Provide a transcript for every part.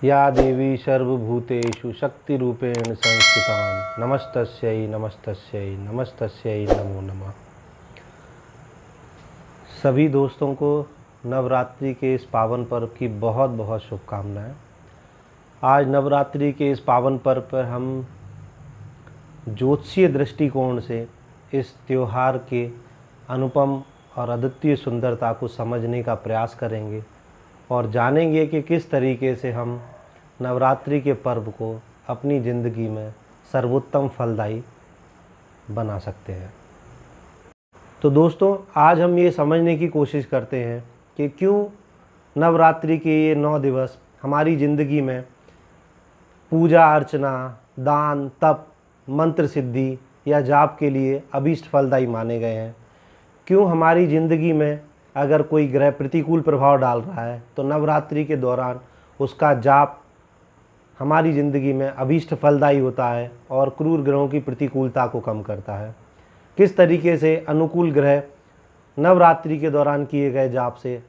या देवी सर्वभूतेषु शक्तिरूपेण संस्थितां नमस्तस्यै नमस्तस्यै नमस्तस्यै नमो नमः। सभी दोस्तों को नवरात्रि के इस पावन पर्व की बहुत बहुत शुभकामनाएं। आज नवरात्रि के इस पावन पर्व पर हम ज्योतिषीय दृष्टिकोण से इस त्योहार के अनुपम और अद्वितीय सुंदरता को समझने का प्रयास करेंगे और जानेंगे कि किस तरीके से हम नवरात्रि के पर्व को अपनी ज़िंदगी में सर्वोत्तम फलदायी बना सकते हैं। तो दोस्तों, आज हम ये समझने की कोशिश करते हैं कि क्यों नवरात्रि के ये 9 दिवस हमारी ज़िंदगी में पूजा अर्चना, दान, तप, मंत्र सिद्धि या जाप के लिए अभीष्ट फलदायी माने गए हैं। क्यों हमारी ज़िंदगी में अगर कोई ग्रह प्रतिकूल प्रभाव डाल रहा है तो नवरात्रि के दौरान उसका जाप हमारी ज़िंदगी में अभीष्ट फलदायी होता है और क्रूर ग्रहों की प्रतिकूलता को कम करता है। किस तरीके से अनुकूल ग्रह नवरात्रि के दौरान किए गए जाप से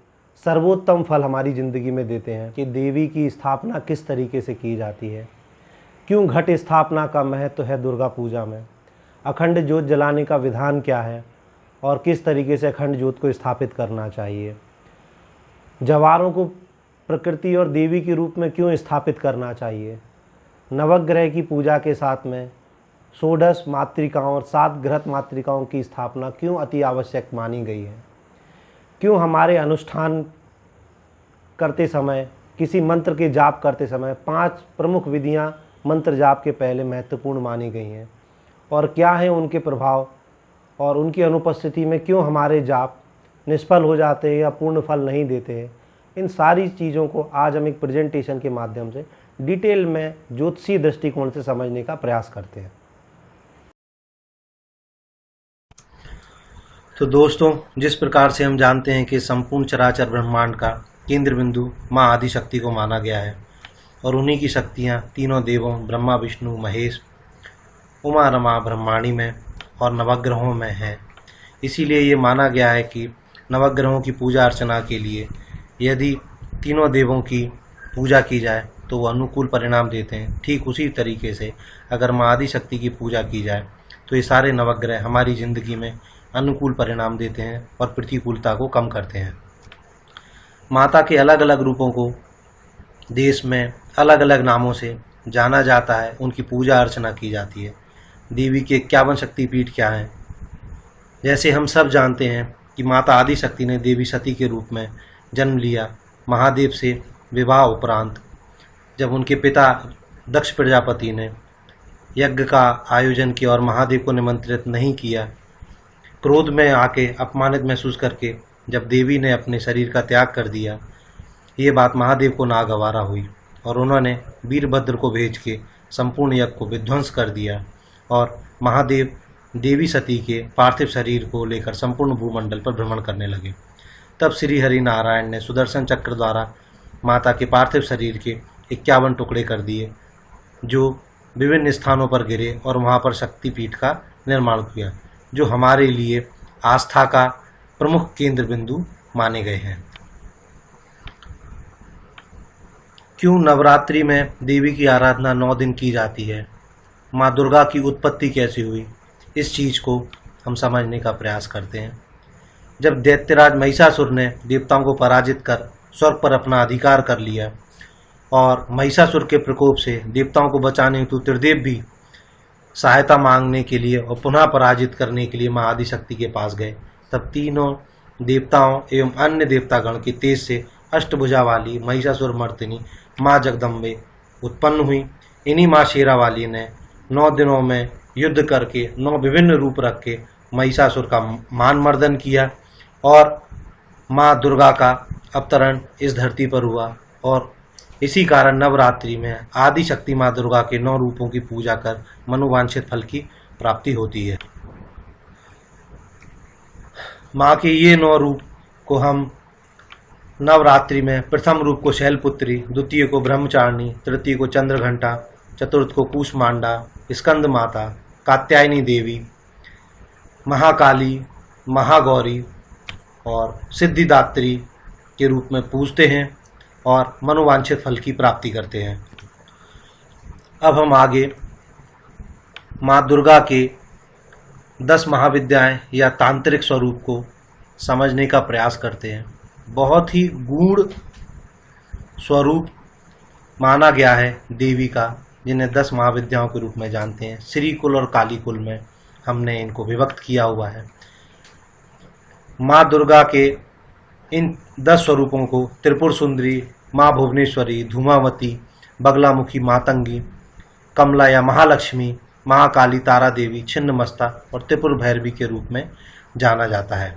सर्वोत्तम फल हमारी ज़िंदगी में देते हैं, कि देवी की स्थापना किस तरीके से की जाती है, क्यों घट स्थापना का महत्व है दुर्गा पूजा में, अखंड ज्योत जलाने का विधान क्या है और किस तरीके से अखंड ज्योत को स्थापित करना चाहिए, जवारों को प्रकृति और देवी के रूप में क्यों स्थापित करना चाहिए, नवग्रह की पूजा के साथ में 16 मातृकाओं और 7 घृत मातृकाओं की स्थापना क्यों अति आवश्यक मानी गई है, क्यों हमारे अनुष्ठान करते समय, किसी मंत्र के जाप करते समय 5 प्रमुख विधियां मंत्र जाप के पहले महत्वपूर्ण मानी गई हैं और क्या है उनके प्रभाव और उनकी अनुपस्थिति में क्यों हमारे जाप निष्फल हो जाते हैं या पूर्ण फल नहीं देते हैं। इन सारी चीज़ों को आज हम एक प्रेजेंटेशन के माध्यम से डिटेल में ज्योतिषीय दृष्टिकोण से समझने का प्रयास करते हैं। तो दोस्तों, जिस प्रकार से हम जानते हैं कि संपूर्ण चराचर ब्रह्मांड का केंद्र बिंदु माँ आदिशक्ति को माना गया है और उन्हीं की शक्तियाँ तीनों देवों ब्रह्मा विष्णु महेश उमा रमा ब्रह्माणी में और नवग्रहों में है, इसीलिए ये माना गया है कि नवग्रहों की पूजा अर्चना के लिए यदि तीनों देवों की पूजा की जाए तो वो अनुकूल परिणाम देते हैं। ठीक उसी तरीके से अगर माँ आदिशक्ति की पूजा की जाए तो ये सारे नवग्रह हमारी ज़िंदगी में अनुकूल परिणाम देते हैं और प्रतिकूलता को कम करते हैं। माता के अलग अलग रूपों को देश में अलग अलग नामों से जाना जाता है, उनकी पूजा अर्चना की जाती है। देवी के 51 शक्तिपीठ क्या हैं? जैसे हम सब जानते हैं कि माता आदिशक्ति ने देवी सती के रूप में जन्म लिया। महादेव से विवाह उपरांत जब उनके पिता दक्ष प्रजापति ने यज्ञ का आयोजन किया और महादेव को निमंत्रित नहीं किया, क्रोध में आके अपमानित महसूस करके जब देवी ने अपने शरीर का त्याग कर दिया, ये बात महादेव को नागवारा हुई और उन्होंने वीरभद्र को भेज के संपूर्ण यज्ञ को विध्वंस कर दिया और महादेव देवी सती के पार्थिव शरीर को लेकर संपूर्ण भूमंडल पर भ्रमण करने लगे। तब श्री हरि नारायण ने सुदर्शन चक्र द्वारा माता के पार्थिव शरीर के 51 टुकड़े कर दिए, जो विभिन्न स्थानों पर गिरे और वहाँ पर शक्तिपीठ का निर्माण किया, जो हमारे लिए आस्था का प्रमुख केंद्र बिंदु माने गए हैं। क्यों नवरात्रि में देवी की आराधना 9 दिन की जाती है, माँ दुर्गा की उत्पत्ति कैसे हुई, इस चीज़ को हम समझने का प्रयास करते हैं। जब दैत्यराज महिषासुर ने देवताओं को पराजित कर स्वर्ग पर अपना अधिकार कर लिया और महिषासुर के प्रकोप से देवताओं को बचाने हेतु त्रिदेव भी सहायता मांगने के लिए और पुनः पराजित करने के लिए माँ आदिशक्ति के पास गए, तब तीनों देवताओं एवं अन्य देवतागण के तेज से अष्टभुजा वाली महिषासुर मर्दिनी माँ जगदम्बे उत्पन्न हुई। इन्हीं माँ शेरावाली ने 9 दिनों में युद्ध करके 9 विभिन्न रूप रख के महिषासुर का मान मर्दन किया और माँ दुर्गा का अवतरण इस धरती पर हुआ और इसी कारण नवरात्रि में आदिशक्ति माँ दुर्गा के 9 रूपों की पूजा कर मनोवांछित फल की प्राप्ति होती है। माँ के ये 9 रूप को हम नवरात्रि में प्रथम रूप को शैलपुत्री, द्वितीय को ब्रह्मचारिणी, तृतीय को चंद्रघंटा, चतुर्थ को कूष्मांडा, स्कंद माता, कात्यायनी देवी, महाकाली, महागौरी और सिद्धिदात्री के रूप में पूजते हैं। और मनोवांछित फल की प्राप्ति करते हैं। अब हम आगे माँ दुर्गा के 10 महाविद्याएं या तांत्रिक स्वरूप को समझने का प्रयास करते हैं। बहुत ही गूढ़ स्वरूप माना गया है देवी का, जिन्हें 10 महाविद्याओं के रूप में जानते हैं। श्री कुल और काली कुल में हमने इनको विभक्त किया हुआ है। माँ दुर्गा के इन 10 स्वरूपों को त्रिपुर सुंदरी, माँ भुवनेश्वरी, धूमावती, बगलामुखी, मातंगी, कमला या महालक्ष्मी, महाकाली, तारा देवी, छिन्नमस्ता और त्रिपुर भैरवी के रूप में जाना जाता है।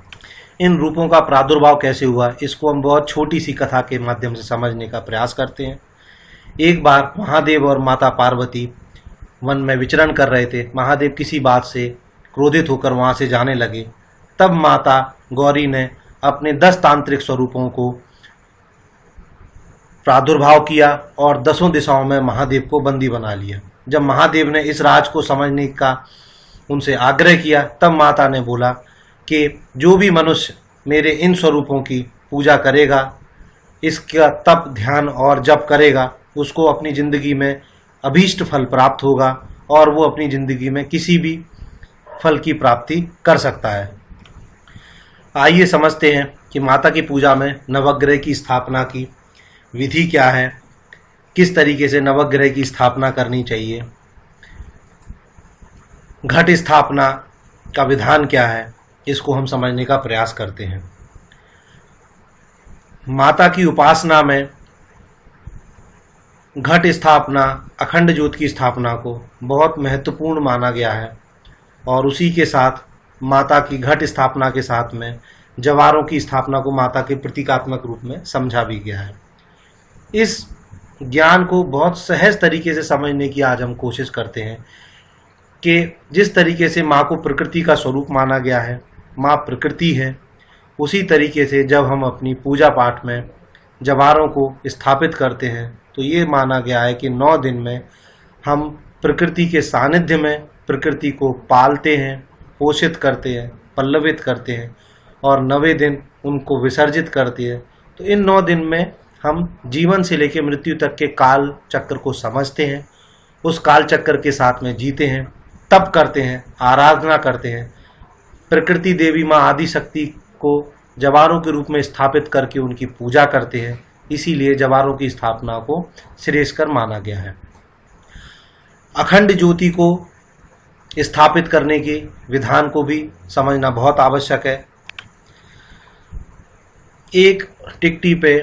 इन रूपों का प्रादुर्भाव कैसे हुआ, इसको हम बहुत छोटी सी कथा के माध्यम से समझने का प्रयास करते हैं। एक बार महादेव और माता पार्वती वन में विचरण कर रहे थे। महादेव किसी बात से क्रोधित होकर वहाँ से जाने लगे। तब माता गौरी ने अपने 10 तांत्रिक स्वरूपों को प्रादुर्भाव किया और 10 दिशाओं में महादेव को बंदी बना लिया। जब महादेव ने इस राज को समझने का उनसे आग्रह किया, तब माता ने बोला कि जो भी मनुष्य मेरे इन स्वरूपों की पूजा करेगा, इसका तप, ध्यान और जप करेगा, उसको अपनी ज़िंदगी में अभीष्ट फल प्राप्त होगा और वो अपनी ज़िंदगी में किसी भी फल की प्राप्ति कर सकता है। आइए समझते हैं कि माता की पूजा में नवग्रह की स्थापना की विधि क्या है, किस तरीके से नवग्रह की स्थापना करनी चाहिए, घट स्थापना का विधान क्या है, इसको हम समझने का प्रयास करते हैं। माता की उपासना में घट स्थापना, अखंड ज्योत की स्थापना को बहुत महत्वपूर्ण माना गया है और उसी के साथ माता की घट स्थापना के साथ में जवारों की स्थापना को माता के प्रतीकात्मक रूप में समझा भी गया है। इस ज्ञान को बहुत सहज तरीके से समझने की आज हम कोशिश करते हैं कि जिस तरीके से माँ को प्रकृति का स्वरूप माना गया है, माँ प्रकृति है, उसी तरीके से जब हम अपनी पूजा पाठ में जवारों को स्थापित करते हैं तो ये माना गया है कि 9 दिन में हम प्रकृति के सानिध्य में प्रकृति को पालते हैं, पोषित करते हैं, पल्लवित करते हैं और 9वें दिन उनको विसर्जित करते हैं। तो इन 9 दिन में हम जीवन से लेकर मृत्यु तक के काल चक्र को समझते हैं, उस काल चक्र के साथ में जीते हैं, तप करते हैं, आराधना करते हैं, प्रकृति देवी माँ आदि शक्ति को जवारों के रूप में स्थापित करके उनकी पूजा करते हैं। इसीलिए जवारों की स्थापना को श्रेयस्कर माना गया है। अखंड ज्योति को स्थापित करने के विधान को भी समझना बहुत आवश्यक है। एक टिकटी पे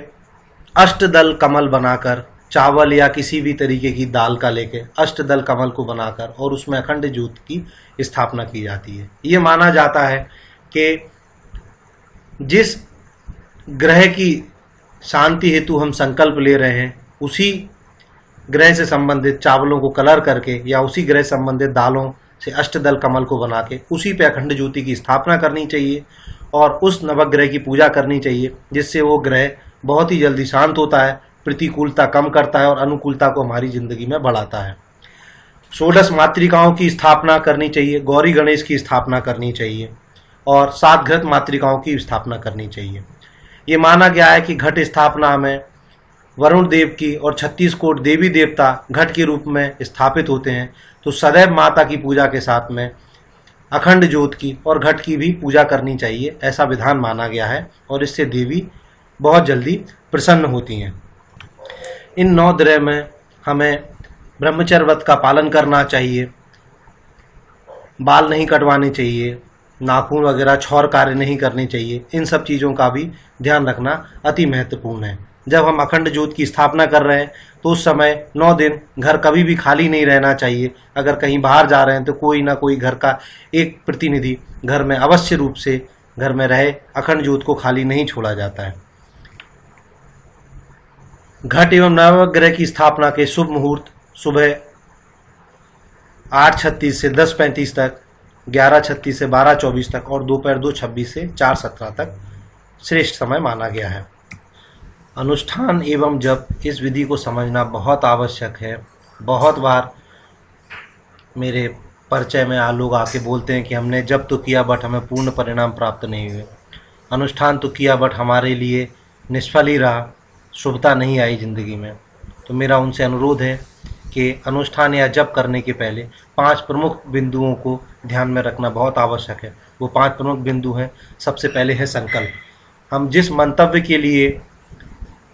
अष्टदल कमल बनाकर, चावल या किसी भी तरीके की दाल का लेके अष्टदल कमल को बनाकर और उसमें अखंड ज्योत की स्थापना की जाती है। ये माना जाता है कि जिस ग्रह की शांति हेतु हम संकल्प ले रहे हैं, उसी ग्रह से संबंधित चावलों को कलर करके या उसी ग्रह संबंधित दालों से अष्टदल कमल को बना के उसी पे अखंड ज्योति की स्थापना करनी चाहिए और उस नवग्रह की पूजा करनी चाहिए, जिससे वो ग्रह बहुत ही जल्दी शांत होता है, प्रतिकूलता कम करता है और अनुकूलता को हमारी जिंदगी में बढ़ाता है। 16 मातृकाओं की स्थापना करनी चाहिए, गौरी गणेश की स्थापना करनी चाहिए और 7 घृत मातृकाओं की स्थापना करनी चाहिए। ये माना गया है कि घट स्थापना में वरुण देव की और 36 कोट देवी देवता घट के रूप में स्थापित होते हैं, तो सदैव माता की पूजा के साथ में अखंड ज्योत की और घट की भी पूजा करनी चाहिए, ऐसा विधान माना गया है और इससे देवी बहुत जल्दी प्रसन्न होती हैं। इन 9 दिनों में हमें ब्रह्मचर्य व्रत का पालन करना चाहिए, बाल नहीं कटवाने चाहिए, नाखून वगैरह छौर कार्य नहीं करने चाहिए। इन सब चीज़ों का भी ध्यान रखना अति महत्वपूर्ण है। जब हम अखंड ज्योत की स्थापना कर रहे हैं तो उस समय 9 दिन घर कभी भी खाली नहीं रहना चाहिए। अगर कहीं बाहर जा रहे हैं तो कोई ना कोई घर का एक प्रतिनिधि घर में अवश्य रूप से घर में रहे, अखंड ज्योत को खाली नहीं छोड़ा जाता है। घट एवं नवग्रह की स्थापना के शुभ मुहूर्त सुबह 8:36 से 10:35 तक, 11:36 से 12:24 तक और दोपहर 2:26 से 4:17 तक श्रेष्ठ समय माना गया है। अनुष्ठान एवं जप, इस विधि को समझना बहुत आवश्यक है। बहुत बार मेरे परिचय में लोग आके बोलते हैं कि हमने जप तो किया बट हमें पूर्ण परिणाम प्राप्त नहीं हुए, अनुष्ठान तो किया बट हमारे लिए निष्फल ही रहा। शुभता नहीं आई ज़िंदगी में। तो मेरा उनसे अनुरोध है कि अनुष्ठान या जप करने के पहले 5 प्रमुख बिंदुओं को ध्यान में रखना बहुत आवश्यक है। वो 5 प्रमुख बिंदु हैं। सबसे पहले है संकल्प। हम जिस मंतव्य के लिए,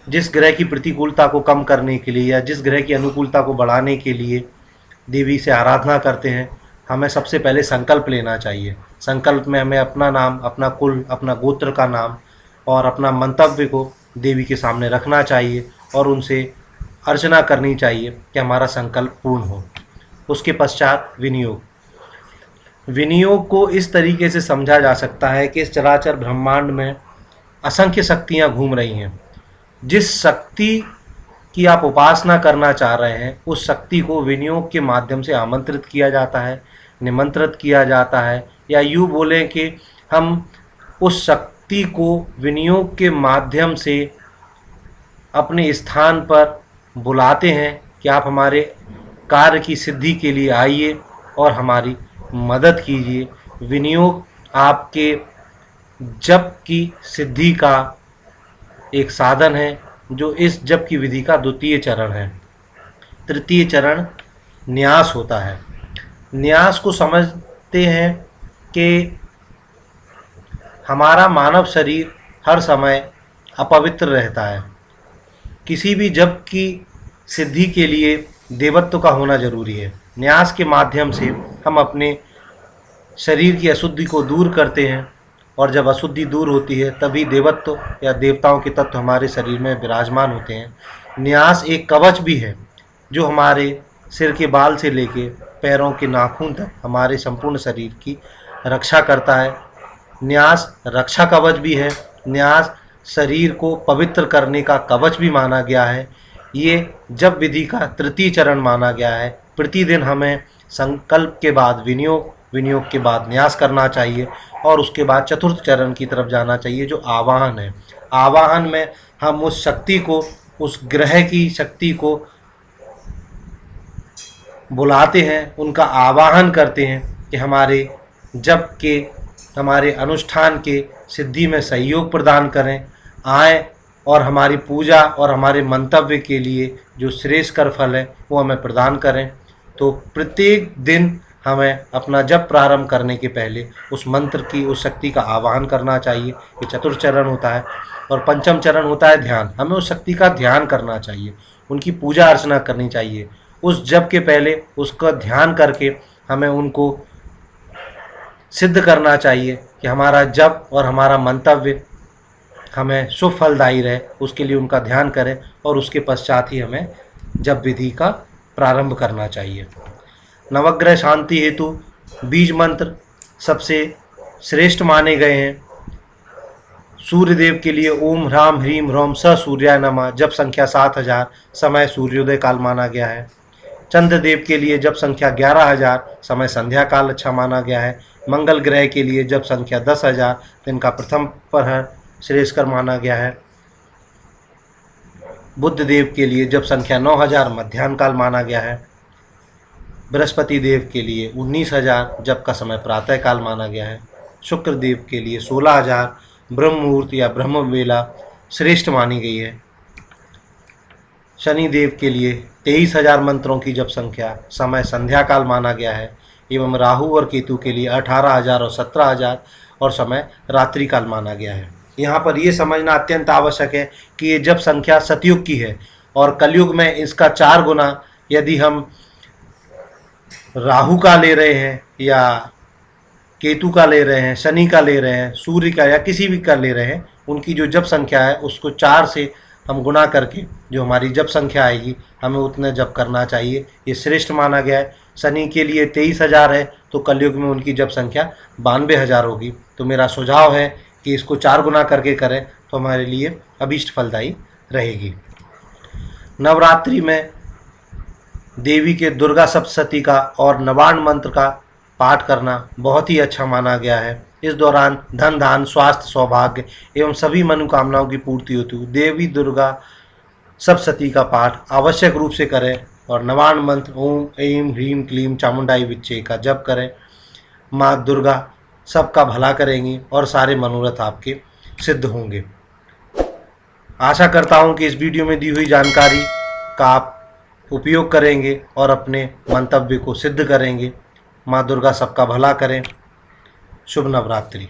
जिस ग्रह की प्रतिकूलता को कम करने के लिए या जिस ग्रह की अनुकूलता को बढ़ाने के लिए देवी से आराधना करते हैं, हमें सबसे पहले संकल्प लेना चाहिए। संकल्प में हमें अपना नाम, अपना कुल, अपना गोत्र का नाम और अपना मंतव्य को देवी के सामने रखना चाहिए और उनसे अर्चना करनी चाहिए कि हमारा संकल्प पूर्ण हो। उसके पश्चात विनियोग। विनियोग को इस तरीके से समझा जा सकता है कि इस चराचर ब्रह्मांड में असंख्य शक्तियाँ घूम रही हैं। जिस शक्ति की आप उपासना करना चाह रहे हैं, उस शक्ति को विनियोग के माध्यम से आमंत्रित किया जाता है, निमंत्रित किया जाता है, या यूँ बोलें कि हम उस शक्ति को विनियोग के माध्यम से अपने स्थान पर बुलाते हैं कि आप हमारे कार्य की सिद्धि के लिए आइए और हमारी मदद कीजिए। विनियोग आपके जप की सिद्धि का एक साधन है, जो इस जप की विधि का द्वितीय चरण है। तृतीय चरण न्यास होता है। न्यास को समझते हैं कि हमारा मानव शरीर हर समय अपवित्र रहता है। किसी भी जप की सिद्धि के लिए देवत्व का होना जरूरी है। न्यास के माध्यम से हम अपने शरीर की अशुद्धि को दूर करते हैं और जब अशुद्धि दूर होती है तभी देवत्व या देवताओं के तत्व हमारे शरीर में विराजमान होते हैं। न्यास एक कवच भी है जो हमारे सिर के बाल से लेके पैरों के नाखून तक हमारे संपूर्ण शरीर की रक्षा करता है। न्यास रक्षा कवच भी है। न्यास शरीर को पवित्र करने का कवच भी माना गया है। ये जप विधि का तृतीय चरण माना गया है। प्रतिदिन हमें संकल्प के बाद विनियोग, विनियोग के बाद न्यास करना चाहिए और उसके बाद चतुर्थ चरण की तरफ जाना चाहिए जो आवाहन है। आवाहन में हम उस शक्ति को, उस ग्रह की शक्ति को बुलाते हैं, उनका आवाहन करते हैं कि हमारे जप के, हमारे अनुष्ठान के सिद्धि में सहयोग प्रदान करें, आएँ और हमारी पूजा और हमारे मंतव्य के लिए जो श्रेष्ठ कर फल है वो हमें प्रदान करें। तो प्रत्येक दिन हमें अपना जप प्रारंभ करने के पहले उस मंत्र की, उस शक्ति का आवाहन करना चाहिए। ये चतुर्थ चरण होता है। और पंचम चरण होता है ध्यान। हमें उस शक्ति का ध्यान करना चाहिए, उनकी पूजा अर्चना करनी चाहिए। उस जप के पहले उसका ध्यान करके हमें उनको सिद्ध करना चाहिए कि हमारा जप और हमारा मंतव्य हमें शुभ फलदायी रहे। उसके लिए उनका ध्यान करें और उसके पश्चात ही हमें जप विधि का प्रारंभ करना चाहिए। नवग्रह शांति हेतु बीज मंत्र सबसे श्रेष्ठ माने गए हैं। सूर्यदेव के लिए ओम ह्राम ह्रीम ह्रौम स सूर्याय नमः जप संख्या 7000, समय सूर्योदय काल माना गया है। चंद्रदेव के लिए जप संख्या 11000, समय संध्या काल अच्छा माना गया है। मंगल ग्रह के लिए जप संख्या 10000, दिन का प्रथम प्रहर श्रेष्ठकर माना गया है। बुध देव के लिए जप संख्या 9000, मध्याह्न काल माना गया है। बृहस्पति देव के लिए 19000, जप का समय प्रातः काल माना गया है। शुक्र देव के लिए 16000, ब्रह्म मुहूर्त या ब्रह्म वेला श्रेष्ठ मानी गई है। शनि देव के लिए 23000 मंत्रों की जप संख्या, समय संध्या काल माना गया है। एवं राहु और केतु के लिए 18000 और 17000 और समय रात्रि काल माना गया है। यहाँ पर यह समझना अत्यंत आवश्यक है कि ये जप संख्या सतयुग की है और कलयुग में इसका 4 गुना यदि हम राहु का ले रहे हैं या केतु का ले रहे हैं, शनि का ले रहे हैं, सूर्य का या किसी भी का ले रहे हैं, उनकी जो जप संख्या है उसको 4 से हम गुना करके जो हमारी जप संख्या आएगी हमें उतने जप करना चाहिए। ये श्रेष्ठ माना गया है। शनि के लिए 23000 है तो कलयुग में उनकी जप संख्या 92000 होगी। तो मेरा सुझाव है कि इसको 4 गुना करके करें तो हमारे लिए अभीष्ट फलदायी रहेगी। नवरात्रि में देवी के दुर्गा सप्तशती का और नवान्न मंत्र का पाठ करना बहुत ही अच्छा माना गया है। इस दौरान धन धान स्वास्थ्य सौभाग्य एवं सभी मनोकामनाओं की पूर्ति होती है। देवी दुर्गा सप्तशती का पाठ आवश्यक रूप से करें और नवान्न मंत्र ओम ऐं ह्रीं क्लीं चामुंडाई विच्चे का जप करें। माँ दुर्गा सबका भला करेंगी और सारे मनोरथ आपके सिद्ध होंगे। आशा करता हूँ कि इस वीडियो में दी हुई जानकारी का आप उपयोग करेंगे और अपने मंतव्य को सिद्ध करेंगे। माँ दुर्गा सबका भला करें। शुभ नवरात्रि।